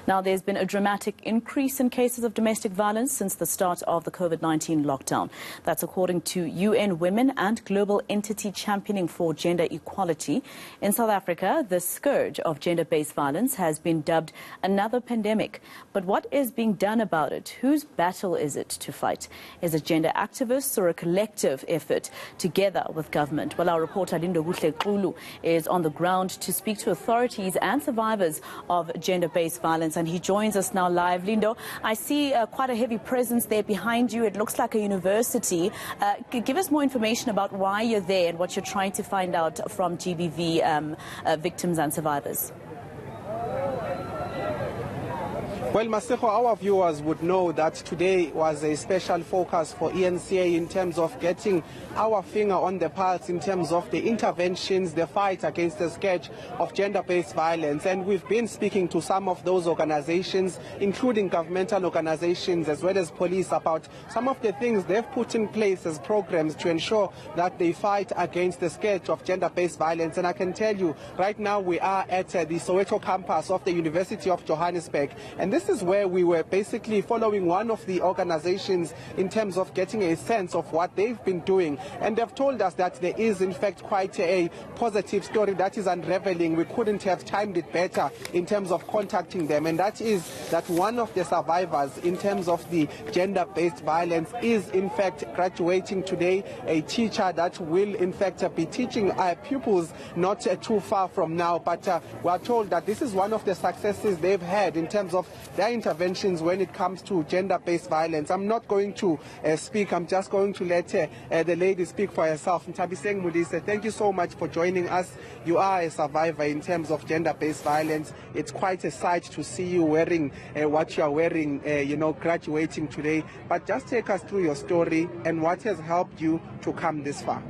Now, there's been a dramatic increase in cases of domestic violence since the start of the COVID-19 lockdown. That's according to UN Women and Global Entity Championing for Gender Equality. In South Africa, the scourge of gender-based violence has been dubbed another pandemic. But what is being done about it? Whose battle is it to fight? Is it gender activists or a collective effort together with government? Well, our reporter Lindokuhle Xulu is on the ground to speak to authorities and survivors of gender-based violence. And he joins us now live. Lindo, I see quite a heavy presence there behind you. It looks like a university. Give us more information about why you're there and what you're trying to find out from GBV victims and survivors. Well, Maseko, our viewers would know that today was a special focus for ENCA in terms of getting our finger on the pulse in terms of the interventions, the fight against the scourge of gender-based violence. And we've been speaking to some of those organizations, including governmental organizations as well as police, about some of the things they've put in place as programs to ensure that they fight against the scourge of gender-based violence. And I can tell you, right now we are at the Soweto campus of the University of Johannesburg. And this is where we were basically following one of the organizations in terms of getting a sense of what they've been doing. And they've told us that there is, in fact, quite a positive story that is unraveling. We couldn't have timed it better in terms of contacting them. And that is that one of the survivors in terms of the gender-based violence is, in fact, graduating today, a teacher that will, in fact, be teaching our pupils not too far from now. But we are told that this is one of the successes they've had in terms of their interventions when it comes to gender-based violence. I'm not going to speak. I'm just going to let the lady speak for herself. Ntabiseng Modise, thank you so much for joining us. You are a survivor in terms of gender-based violence. It's quite a sight to see you wearing what you are wearing, graduating today. But just take us through your story and what has helped you to come this far.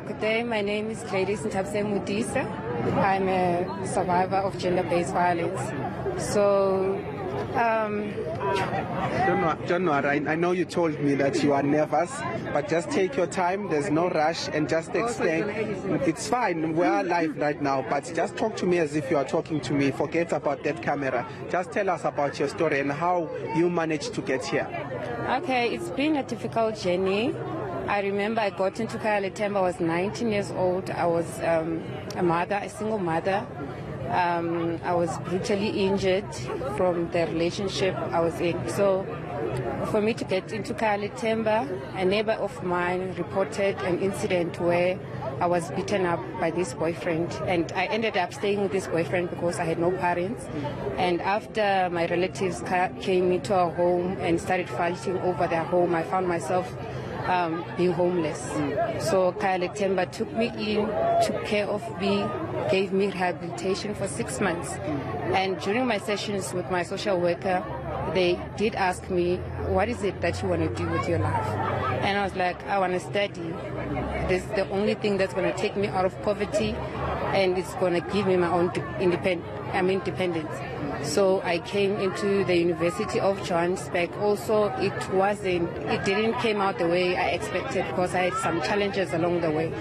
Good day, my name is Gladys Ntabiseng Modise. I'm a survivor of gender-based violence. So, January, I know you told me that you are nervous, but just take your time. There's no rush and just explain. It's fine. We are live right now, but just talk to me as if you are talking to me. Forget about that camera. Just tell us about your story and how you managed to get here. Okay, it's been a difficult journey. I remember I got into Kayaletemba. I was 19 years old. I was a mother, a single mother. I was brutally injured from the relationship I was in. So for me to get into Kayaletemba, a neighbor of mine reported an incident where I was beaten up by this boyfriend, and I ended up staying with this boyfriend because I had no parents. And after my relatives came into our home and started fighting over their home, I found myself being homeless. So Kayaletemba took me in, took care of me, gave me rehabilitation for 6 months. And during my sessions with my social worker, they did ask me, what is it that you want to do with your life? And I was like, I want to study. This is the only thing that's going to take me out of poverty, and it's going to give me my own independence. So I came into the University of Johannesburg. Also, it didn't came out the way I expected because I had some challenges along the way.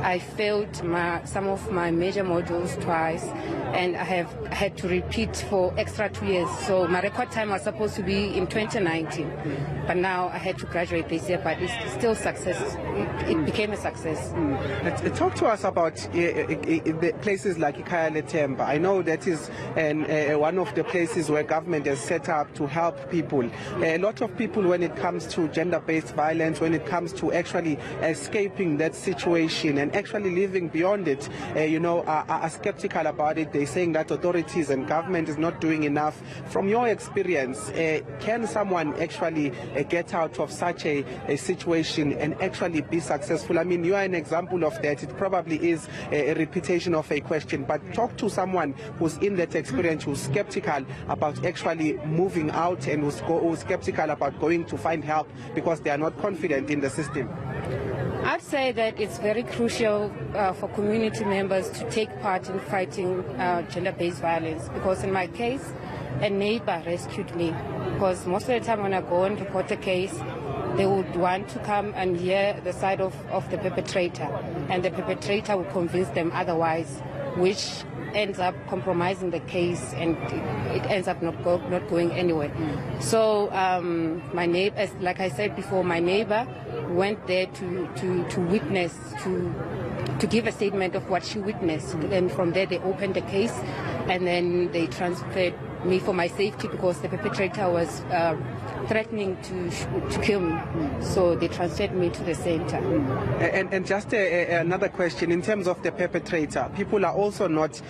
I failed some of my major modules twice, and I have had to repeat for extra 2 years. So my record time was supposed to be in 2019, but now I had to graduate this year, but it's still success. It became a success. Talk to us about the places like Kayaletemba. I know that is one of the places where government has set up to help people. A lot of people, when it comes to gender-based violence, when it comes to actually escaping that situation and actually living beyond it, are skeptical about it. They're saying that authorities and government is not doing enough. From your experience, can someone actually get out of such a situation and actually be successful? I mean, you are an example of that. It probably is a repetition of a question, but talk to someone who's in that experience, who's skeptical about actually moving out and who's skeptical about going to find help because they are not confident in the system. I'd say that it's very crucial for community members to take part in fighting gender-based violence, because in my case, a neighbor rescued me, because most of the time when I go and report a case, they would want to come and hear the side of the perpetrator, and the perpetrator will convince them otherwise, which ends up compromising the case, and it ends up not going anywhere. So my neighbor, like I said before, my neighbor went there to witness, to give a statement of what she witnessed. And from there they opened the case, and then they transferred me for my safety because the perpetrator was threatening to kill me. So they transferred me to the center. And just another question, in terms of the perpetrator, people are also not,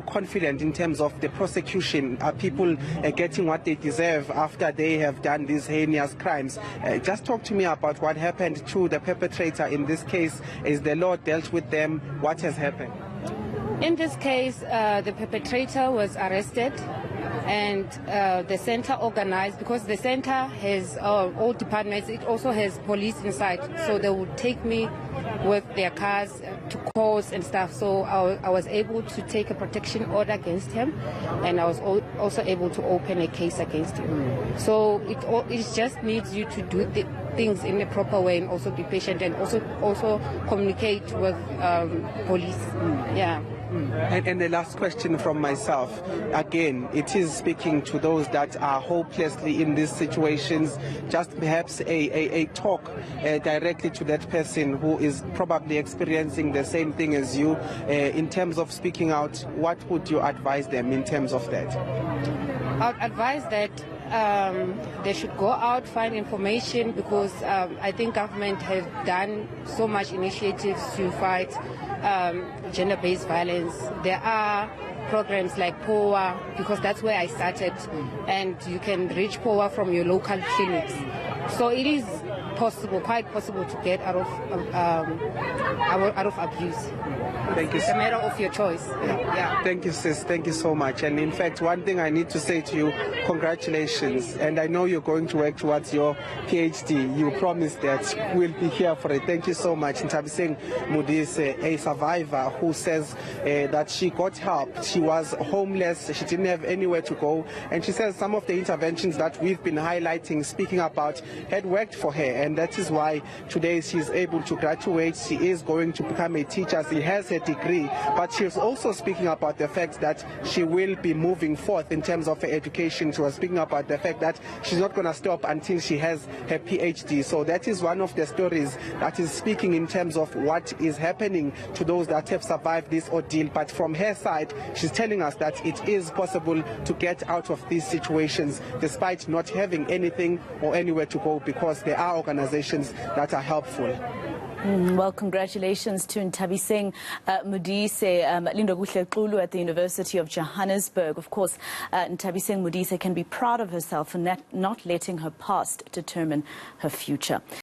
confident in terms of the prosecution. Are people getting what they deserve after they have done these heinous crimes? Just talk to me about what happened to the perpetrator in this case. Is the law dealt with them? What has happened? In this case, the perpetrator was arrested, and the center organized, because the center has all departments, it also has police inside, so they would take me with their cars to courts and stuff. So I was able to take a protection order against him, and I was also able to open a case against him. So it just needs you to do things in a proper way, and also be patient, and also communicate with police. Yeah. And the last question from myself, again, it is speaking to those that are hopelessly in these situations, just perhaps a talk directly to that person who is probably experiencing the same thing as you. In terms of speaking out, what would you advise them in terms of that? I would advise that they should go out, find information, because I think government has done so much initiatives to fight gender-based violence. There are programs like POA, because that's where I started, and you can reach POA from your local clinics. So it is possible, quite possible, to get out of abuse. Thank you. It's a matter of your choice. Yeah. Thank you, sis. Thank you so much. And in fact, one thing I need to say to you, congratulations. And I know you're going to work towards your PhD. You promised that. We'll be here for it. Thank you so much. Ntabiseng Modise, a survivor who says that she got help. She was homeless. She didn't have anywhere to go. And she says some of the interventions that we've been highlighting, speaking about, had worked for her. And that is why today she's able to graduate. She is going to become a teacher. She has a degree, but she's also speaking about the fact that she will be moving forth in terms of her education. She was speaking about the fact that she's not going to stop until she has her PhD. So that is one of the stories that is speaking in terms of what is happening to those that have survived this ordeal. But from her side, she's telling us that it is possible to get out of these situations despite not having anything or anywhere to go, because there are organizations that are helpful. Well, congratulations to Ntabiseng Modise, Lindokuhle Xulu at the University of Johannesburg. Of course, Ntabiseng Modise can be proud of herself for not letting her past determine her future.